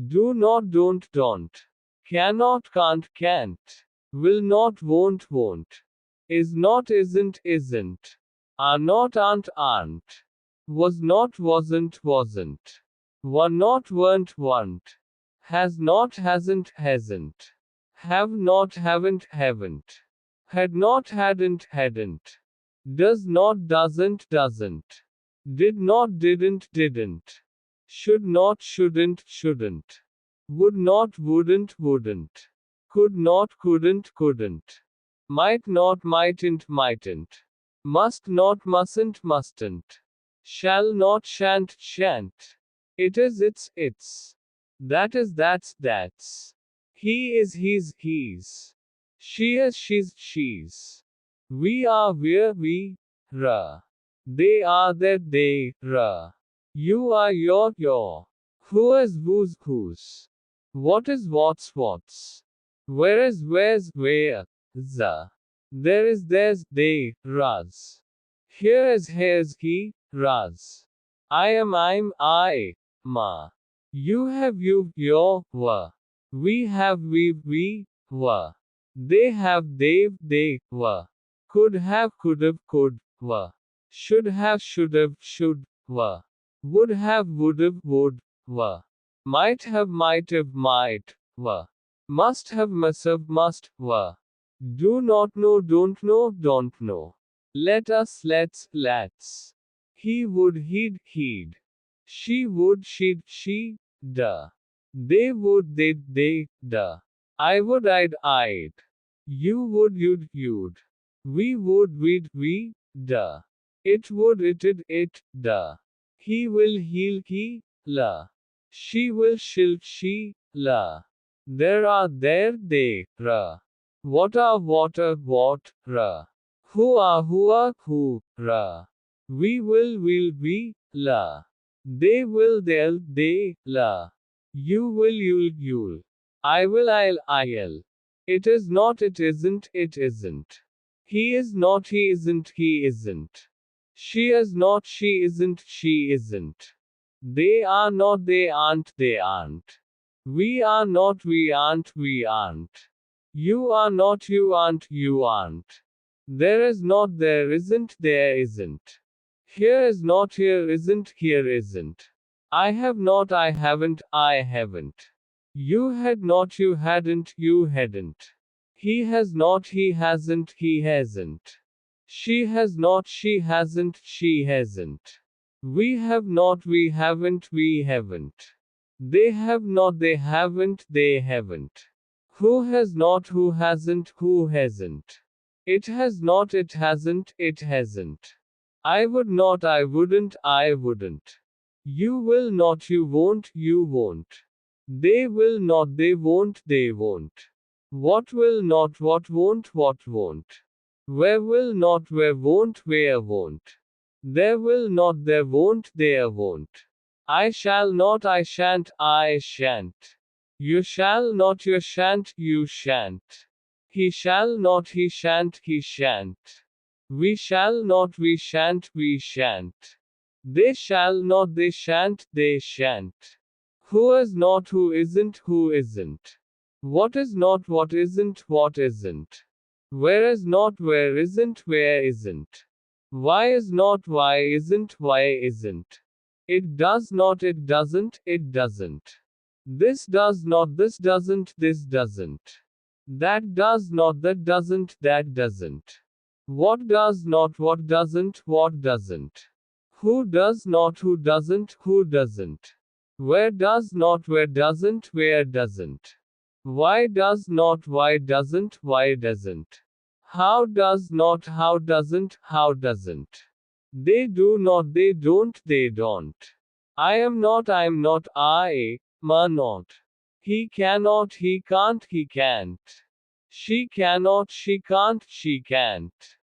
Do not, don't. Cannot, can't. Will not, won't. Is not, isn't. Are not, aren't. Was not, wasn't. Were not, weren't. Has not, hasn't. Have not, haven't. Had not, hadn't. Does not, doesn't. Did not, didn't. Should not, shouldn't. Would not, wouldn't. Could not, couldn't. Might not, mightn't. Must not, mustn't. Shall not, shan't. It is, it's. That is, that's. He is, he's. She is, she's. We are, we're. They are, they're. You are, your. Who is, whose. What is, what's. Where is, where's, where. There is, there's, theirs. Here is, here's, hers. I am, I'm, I, ma. You have, you've, your, were. We have, we, were. They have, they, were. Could have, could, were. Should have, should, were. Would have, would, were. Might have, might, were. Must have, must, were. Do not know, don't know. Let us, let's. He would, he'd. She would, she'd. They would, they'd. I would, I'd. You would, you'd. We would, we'd. It would, it'd. He will, he'll. She will, she'll. There are, there. What are, what. Who are, who. We will, we. They will, they. You will, you'll. I will, I'll. It is not, it isn't. He is not, he isn't. She is not, she isn't. They are not, they aren't. We are not, we aren't. You are not, you aren't. There is not, there isn't. Here is not, here isn't. I have not, I haven't. You had not, you hadn't. He has not, he hasn't. She has not, she hasn't. We have not, we haven't. They have not, they haven't. Who has not, who hasn't. It has not, it hasn't. I would not, I wouldn't. You will not, you won't. They will not, they won't. What will not, what won't. Where will not, where won't. There will not, there won't. I shall not, I shan't. You shall not, you shan't. He shall not, he shan't. We shall not, we shan't. They shall not, they shan't. Who is not, who isn't. What is not, what isn't. Where is not, where isn't. Why is not, why isn't. It does not, it doesn't. This does not, this doesn't. That does not, that doesn't. What does not, what doesn't. Who does not, who doesn't. Where does not, where doesn't. Why does not, why doesn't. How does not, how doesn't. They do not, they don't. I am not, I'm not. I, ma not. He cannot, he can't. She cannot, she can't.